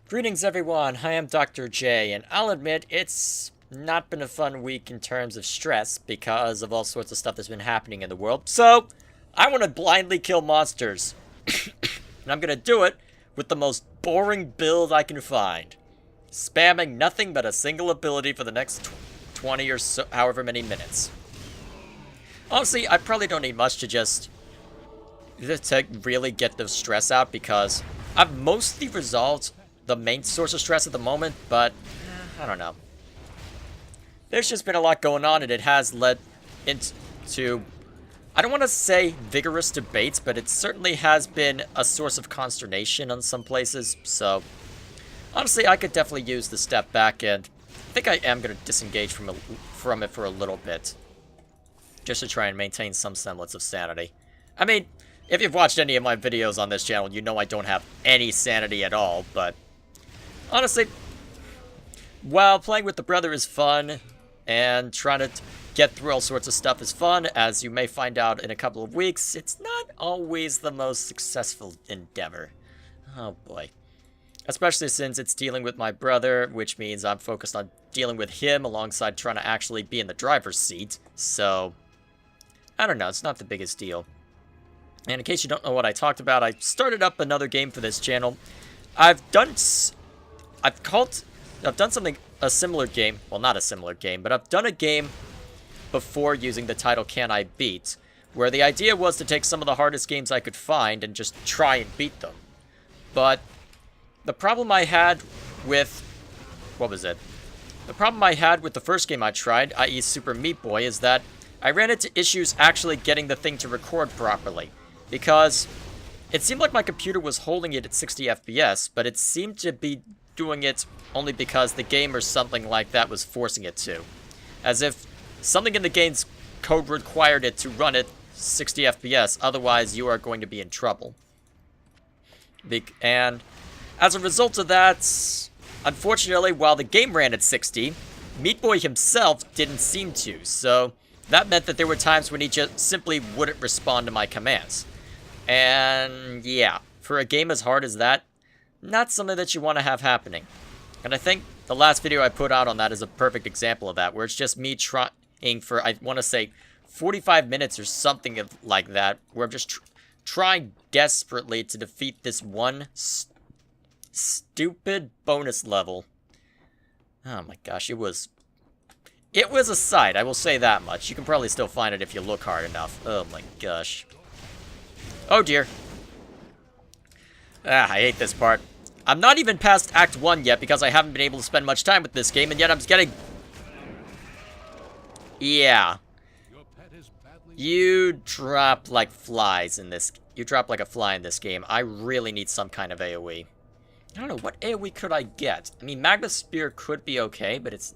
Greetings everyone, I am Dr. J, and I'll admit it's not been a fun week in terms of stress because of all sorts of stuff that's been happening in the world. So, I want to blindly kill monsters. And I'm gonna do it with the most boring build I can find. Spamming nothing but a single ability for the next 20 or so, however many minutes. Honestly, I probably don't need much to really get the stress out because I've mostly resolved the main source of stress at the moment, but I don't know. There's just been a lot going on, and it has led into, I don't want to say vigorous debates, but it certainly has been a source of consternation on some places. So, honestly, I could definitely use the step back, and I think I am going to disengage from it for a little bit, just to try and maintain some semblance of sanity. I mean, if you've watched any of my videos on this channel, you know I don't have any sanity at all, but honestly, while playing with the brother is fun, and trying to get through all sorts of stuff is fun, as you may find out in a couple of weeks, it's not always the most successful endeavor. Oh boy. Especially since it's dealing with my brother, which means I'm focused on dealing with him alongside trying to actually be in the driver's seat, so I don't know, it's not the biggest deal. And in case you don't know what I talked about, I started up another game for this channel. I've done something, a similar game, well not a similar game, but I've done a game before using the title Can I Beat, where the idea was to take some of the hardest games I could find and just try and beat them. But the problem I had with, the problem I had with the first game I tried, i.e. Super Meat Boy, is that I ran into issues actually getting the thing to record properly, because it seemed like my computer was holding it at 60 FPS, but it seemed to be doing it only because the game or something like that was forcing it to. As if something in the game's code required it to run at 60 FPS, otherwise you are going to be in trouble. And as a result of that, unfortunately, while the game ran at 60, Meat Boy himself didn't seem to, so that meant that there were times when he just simply wouldn't respond to my commands. And yeah, for a game as hard as that, not something that you want to have happening. And I think the last video I put out on that is a perfect example of that, where it's just me trying for, I want to say, 45 minutes or something like that, where I'm just trying desperately to defeat this one stupid bonus level. Oh my gosh, it was a sight, I will say that much. You can probably still find it if you look hard enough. Oh my gosh. Oh dear. I hate this part. I'm not even past Act 1 yet because I haven't been able to spend much time with this game, and yet I'm getting... Yeah. You drop like flies in this... You drop like a fly in this game. I really need some kind of AoE. I don't know, what AoE could I get? I mean, Magma Spear could be okay, but it's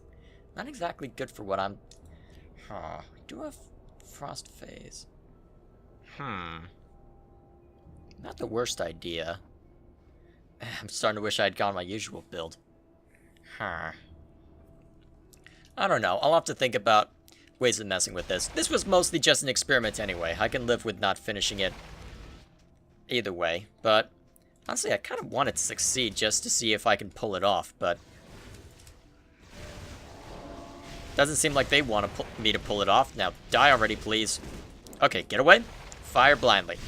not exactly good for what I'm... Huh. I do have Frost Phase. Not the worst idea. I'm starting to wish I had gone my usual build. I don't know. I'll have to think about ways of messing with this. This was mostly just an experiment anyway. I can live with not finishing it either way. But honestly, I kind of want it to succeed just to see if I can pull it off. But doesn't seem like they want me to pull it off. Now, die already, please. Okay, get away. Fire blindly.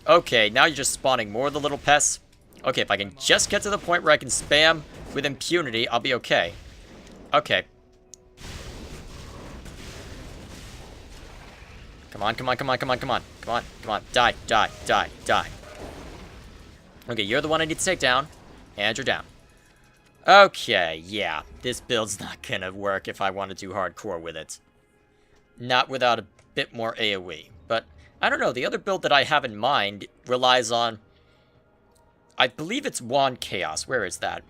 Okay, now you're just spawning more of the little pests. Okay, if I can just get to the point where I can spam with impunity, I'll be okay. Okay. Come on, come on, come on, come on, come on. Come on, come on. Die, die, die, die. Okay, you're the one I need to take down. And you're down. Okay, yeah. This build's not gonna work if I want to do hardcore with it. Not without a bit more AoE. But I don't know, the other build that I have in mind relies on, I believe it's Wand Chaos. Where is that?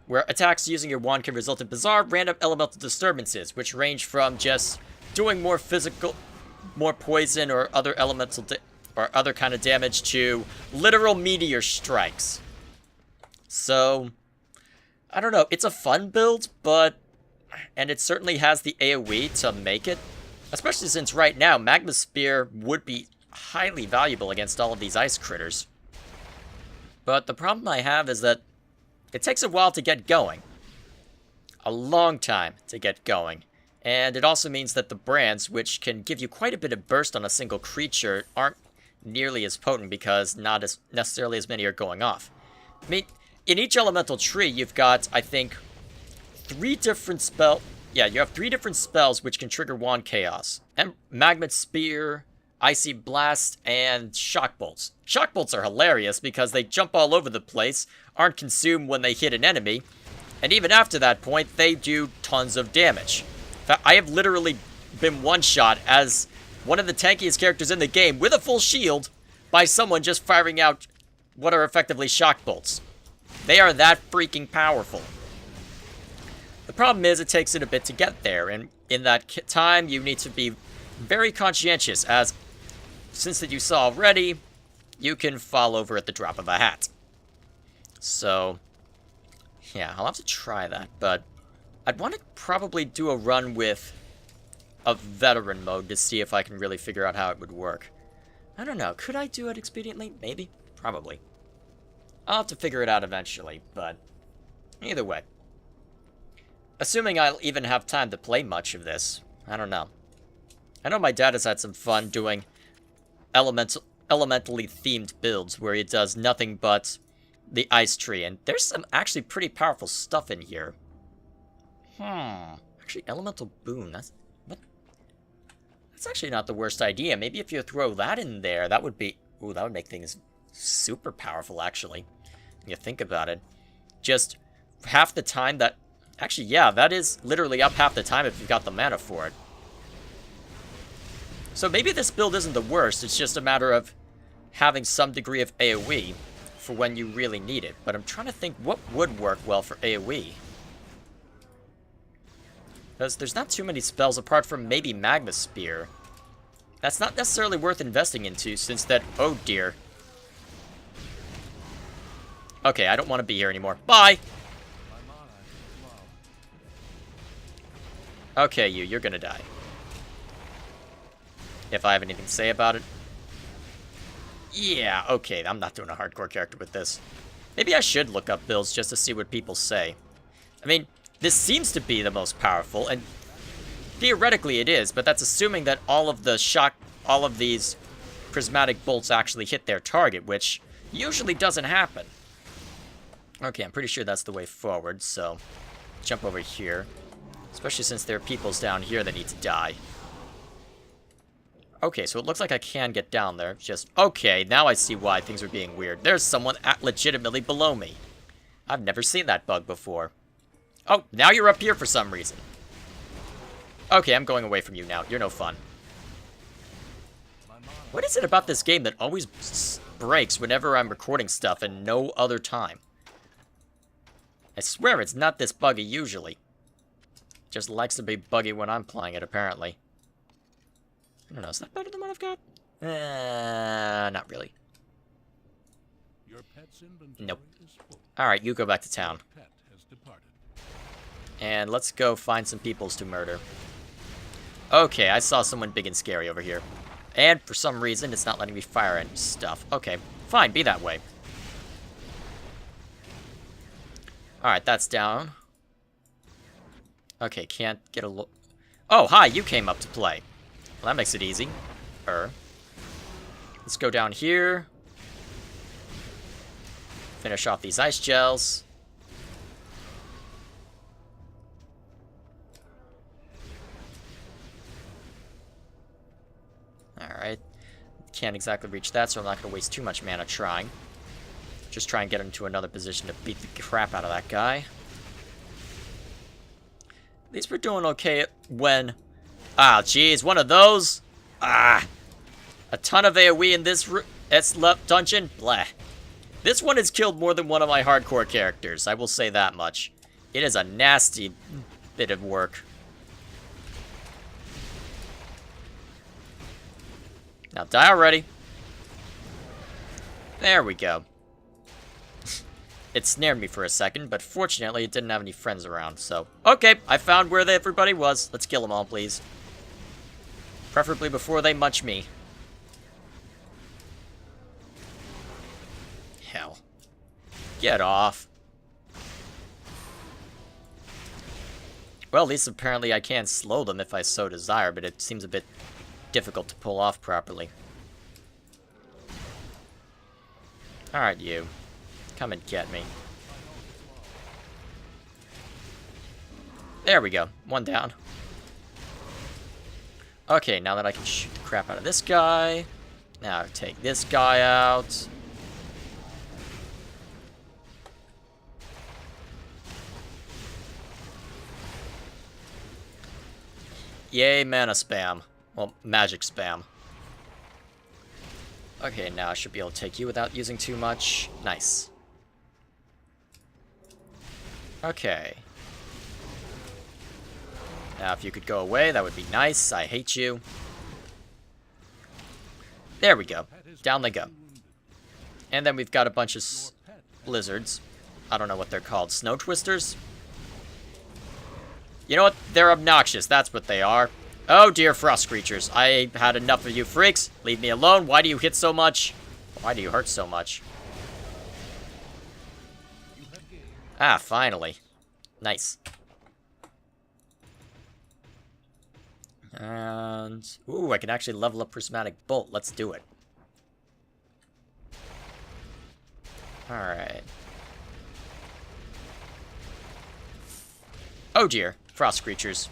Where attacks using your wand can result in bizarre random elemental disturbances, which range from just doing more poison or other elemental or other kind of damage to literal meteor strikes. So, I don't know, it's a fun build, but, and it certainly has the AoE to make it Especially since right now, Magma Spear would be highly valuable against all of these ice critters. But the problem I have is that it takes a while to get going. A long time to get going. And it also means that the brands, which can give you quite a bit of burst on a single creature, aren't nearly as potent because not as necessarily as many are going off. I mean, in each elemental tree, you've got, I think, 3 different spells. Yeah, you have 3 different spells which can trigger Wand Chaos. Magma Spear, Icy Blast, and Shock Bolts. Shock Bolts are hilarious because they jump all over the place, aren't consumed when they hit an enemy, and even after that point, they do tons of damage. In fact, I have literally been one-shot as one of the tankiest characters in the game with a full shield by someone just firing out what are effectively Shock Bolts. They are that freaking powerful. The problem is it takes it a bit to get there, and in that time you need to be very conscientious, as since that you saw already, you can fall over at the drop of a hat. So, yeah, I'll have to try that, but I'd want to probably do a run with a veteran mode to see if I can really figure out how it would work. I don't know, could I do it expediently? Maybe? Probably. I'll have to figure it out eventually, but either way. Assuming I'll even have time to play much of this, I don't know. I know my dad has had some fun doing elementally themed builds where he does nothing but the ice tree, and there's some actually pretty powerful stuff in here. Actually, elemental boon, that's actually not the worst idea. Maybe if you throw that in there, that would be, ooh, that would make things super powerful, actually. When you think about it. Just half the time that, actually, yeah, that is literally up half the time if you've got the mana for it. So maybe this build isn't the worst, it's just a matter of having some degree of AoE for when you really need it. But I'm trying to think what would work well for AoE. Because there's not too many spells apart from maybe Magma Spear. That's not necessarily worth investing into, since that, oh dear. Okay, I don't want to be here anymore. Bye! Okay, you're gonna die. If I have anything to say about it. Yeah, okay, I'm not doing a hardcore character with this. Maybe I should look up builds just to see what people say. I mean, this seems to be the most powerful, and theoretically it is, but that's assuming that all of these prismatic bolts actually hit their target, which usually doesn't happen. Okay, I'm pretty sure that's the way forward, so jump over here. Especially since there are peoples down here that need to die. Okay, so it looks like I can get down there. Just, okay, now I see why things are being weird. There's someone legitimately below me. I've never seen that bug before. Oh, now you're up here for some reason. Okay, I'm going away from you now. You're no fun. What is it about this game that always breaks whenever I'm recording stuff and no other time? I swear it's not this buggy usually. Just likes to be buggy when I'm playing it, apparently. I don't know, is that better than what I've got? Not really. Your pet's inventory Nope. is full. Alright, you go back to town. Pet has departed. And let's go find some peoples to murder. Okay, I saw someone big and scary over here. And for some reason, it's not letting me fire any stuff. Okay, fine, be that way. Alright, that's down. Okay, can't get a look. Oh, hi, you came up to play. Well, that makes it easy. Let's go down here. Finish off these ice gels. Alright. Can't exactly reach that, so I'm not going to waste too much mana trying. Just try and get into another position to beat the crap out of that guy. At least we're doing okay when... Ah, geez, one of those? Ah! A ton of AoE in this dungeon? Bleh. This one has killed more than one of my hardcore characters, I will say that much. It is a nasty bit of work. Now die already. There we go. It snared me for a second, but fortunately it didn't have any friends around, so... Okay, I found where everybody was. Let's kill them all, please. Preferably before they munch me. Hell. Get off. Well, at least apparently I can slow them if I so desire, but it seems a bit difficult to pull off properly. Alright, you. Come and get me. There we go. One down. Okay, now that I can shoot the crap out of this guy. Now take this guy out. Yay, mana spam. Well, magic spam. Okay, now I should be able to take you without using too much. Nice. Okay. Now, if you could go away, that would be nice. I hate you. There we go. Down they go. And then we've got a bunch of blizzards. I don't know what they're called. Snow twisters? You know what? They're obnoxious. That's what they are. Oh dear, frost creatures. I had enough of you freaks. Leave me alone. Why do you hit so much? Why do you hurt so much? Ah, finally. Nice. And... ooh, I can actually level up Prismatic Bolt. Let's do it. Alright. Oh dear. Frost creatures.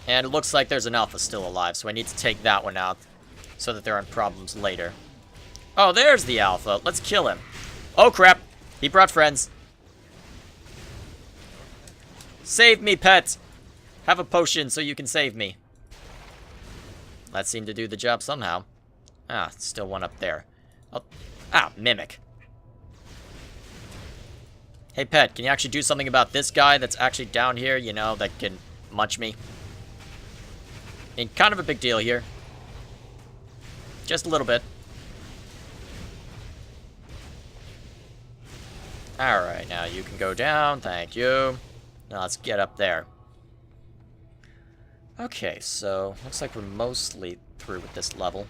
And it looks like there's an alpha still alive, so I need to take that one out so that there aren't problems later. Oh, there's the alpha. Let's kill him. Oh, crap. He brought friends. Save me, pet. Have a potion so you can save me. That seemed to do the job somehow. Ah, still one up there. Oh, ah, mimic. Hey, pet, can you actually do something about this guy that's actually down here, you know, that can munch me? I mean, kind of a big deal here. Just a little bit. Alright, now you can go down. Thank you. Now let's get up there. Okay, so looks like we're mostly through with this level.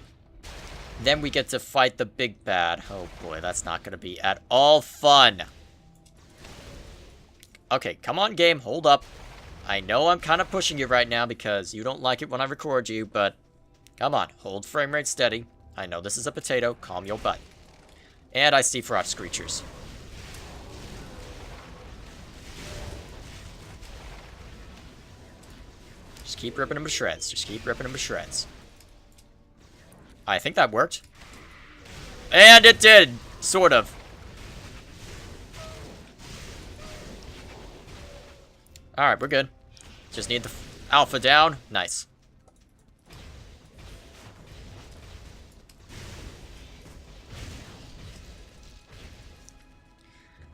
Then we get to fight the big bad. Oh boy, that's not going to be at all fun. Okay, come on, game. Hold up. I know I'm kind of pushing you right now because you don't like it when I record you, but come on, hold frame rate steady. I know this is a potato. Calm your butt. And I see frost creatures. Just keep ripping them to shreds. Just keep ripping them to shreds. I think that worked. And it did! Sort of. Alright, we're good. Just need the alpha down. Nice.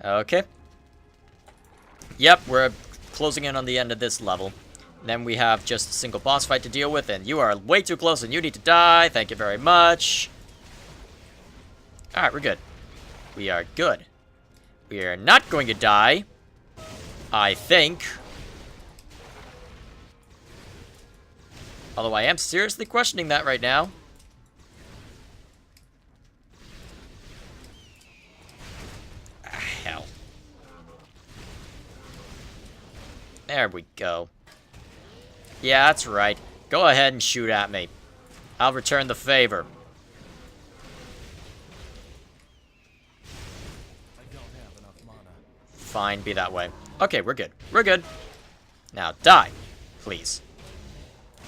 Okay. Yep, we're closing in on the end of this level. Then we have just a single boss fight to deal with, and you are way too close and you need to die. Thank you very much. Alright, we're good. We are good. We are not going to die. I think. Although I am seriously questioning that right now. Ah, hell. There we go. Yeah, that's right. Go ahead and shoot at me. I'll return the favor. I don't have enough mana. Fine, be that way. Okay, we're good. We're good. Now, die. Please.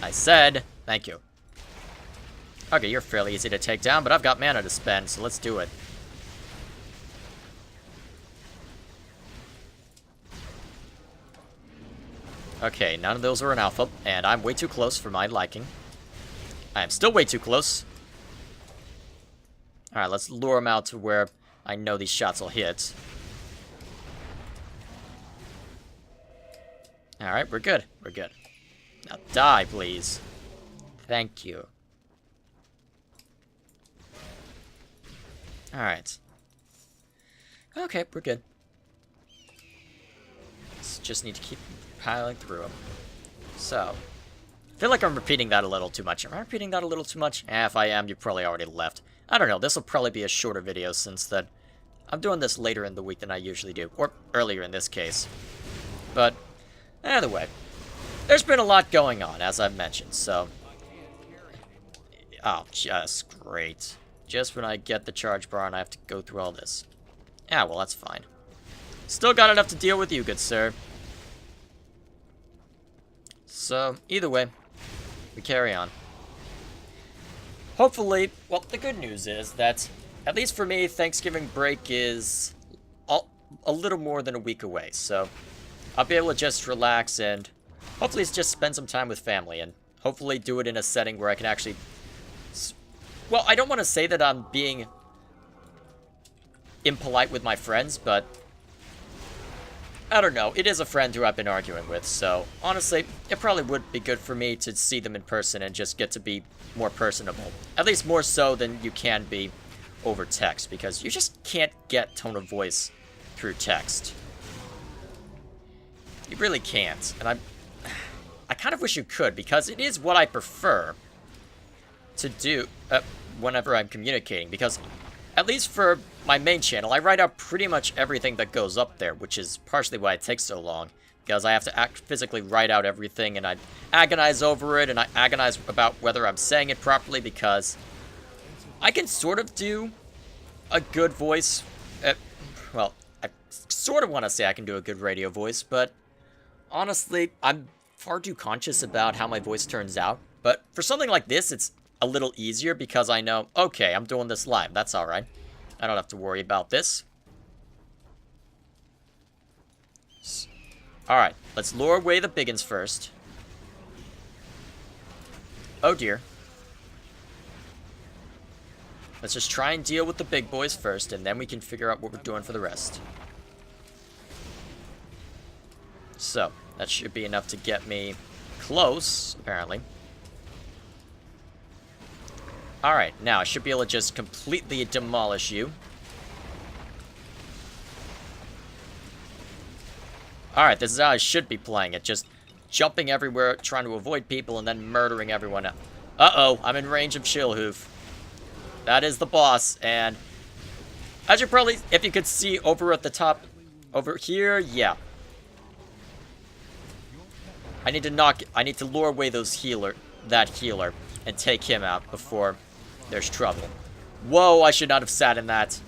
I said, thank you. Okay, you're fairly easy to take down, but I've got mana to spend, so let's do it. Okay, none of those are an alpha, and I'm way too close for my liking. I am still way too close. Alright, let's lure him out to where I know these shots will hit. Alright, we're good. We're good. Now die, please. Thank you. Alright. Okay, we're good. Let's just need to keep piling through them. So, I feel like I'm repeating that a little too much. Am I repeating that a little too much? If I am, you probably already left. I don't know, this will probably be a shorter video since that I'm doing this later in the week than I usually do. Or earlier in this case. But, either way. There's been a lot going on, as I've mentioned, so... Oh, just great. Just when I get the charge bar and I have to go through all this. Yeah, well, that's fine. Still got enough to deal with you, good sir. So, either way, we carry on. Hopefully, well, the good news is that, at least for me, Thanksgiving break is a little more than a week away. So, I'll be able to just relax and hopefully just spend some time with family. And hopefully do it in a setting where I can actually... Well, I don't want to say that I'm being impolite with my friends, but... I don't know, it is a friend who I've been arguing with, so honestly, it probably would be good for me to see them in person and just get to be more personable. At least more so than you can be over text, because you just can't get tone of voice through text. You really can't, and I kind of wish you could, because it is what I prefer to do whenever I'm communicating, because at least for my main channel, I write out pretty much everything that goes up there, which is partially why it takes so long, because I have to physically write out everything, and I agonize over it, and I agonize about whether I'm saying it properly, because I can sort of do a good voice. Well, I sort of want to say I can do a good radio voice, but honestly, I'm far too conscious about how my voice turns out. But for something like this, it's a little easier because I know, okay, I'm doing this live. That's alright. I don't have to worry about this. Alright, let's lure away the biggins first. Oh dear. Let's just try and deal with the big boys first, and then we can figure out what we're doing for the rest. So, that should be enough to get me close, apparently. Alright, now I should be able to just completely demolish you. Alright, this is how I should be playing it. Just jumping everywhere, trying to avoid people, and then murdering everyone else. Uh-oh, I'm in range of Chillhoof. That is the boss, and as you probably, if you could see over at the top, over here, yeah. I need to lure away that healer, and take him out before there's trouble. Whoa, I should not have sat in that.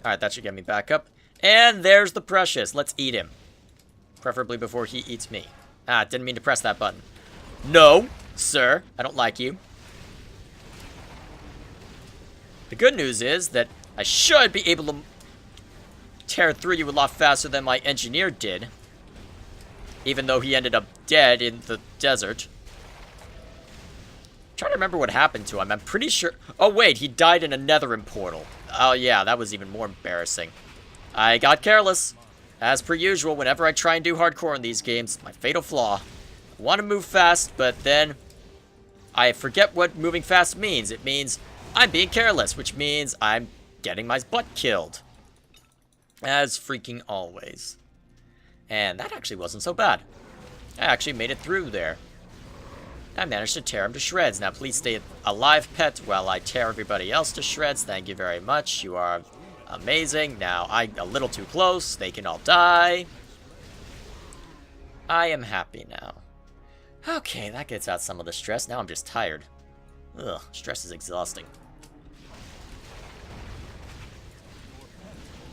Alright, that should get me back up. And there's the Precious. Let's eat him. Preferably before he eats me. Ah, didn't mean to press that button. No, sir, I don't like you. The good news is that I should be able to tear through you a lot faster than my engineer did. Even though he ended up dead in the desert. I'm trying to remember what happened to him. I'm pretty sure... Oh, wait, he died in a Netherim portal. Oh, yeah, that was even more embarrassing. I got careless. As per usual, whenever I try and do hardcore in these games, my fatal flaw. I want to move fast, but then I forget what moving fast means. It means I'm being careless, which means I'm getting my butt killed. As freaking always. And that actually wasn't so bad. I actually made it through there. I managed to tear him to shreds. Now please stay alive, pet, while I tear everybody else to shreds. Thank you very much. You are amazing. Now, I'm a little too close. They can all die. I am happy now. Okay, that gets out some of the stress. Now I'm just tired. Ugh, stress is exhausting.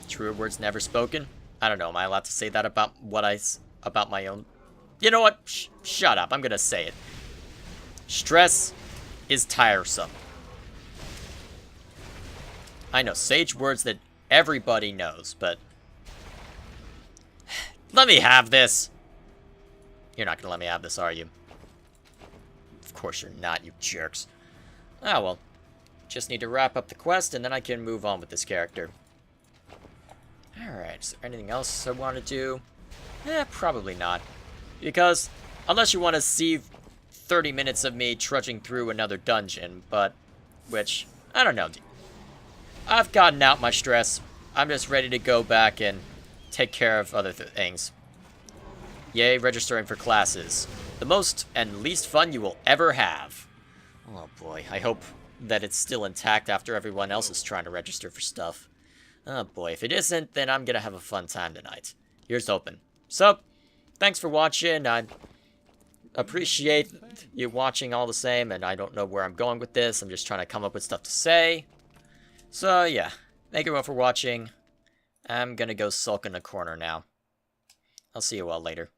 Truer words never spoken. I don't know, am I allowed to say that about about my own? You know what? Shut up, I'm gonna say it. Stress is tiresome. I know, sage words that everybody knows, but... Let me have this! You're not gonna let me have this, are you? Of course you're not, you jerks. Ah, well. Just need to wrap up the quest, and then I can move on with this character. Alright, is there anything else I want to do? Probably not. Because, unless you want to see 30 minutes of me trudging through another dungeon, but, which, I don't know. I've gotten out my stress. I'm just ready to go back and take care of other things. Yay, registering for classes. The most and least fun you will ever have. Oh boy, I hope that it's still intact after everyone else is trying to register for stuff. Oh boy, if it isn't, then I'm gonna have a fun time tonight. Here's hoping. So, thanks for watching. I appreciate you watching all the same, and I don't know where I'm going with this. I'm just trying to come up with stuff to say. So, yeah. Thank you all for watching. I'm gonna go sulk in a corner now. I'll see you all later.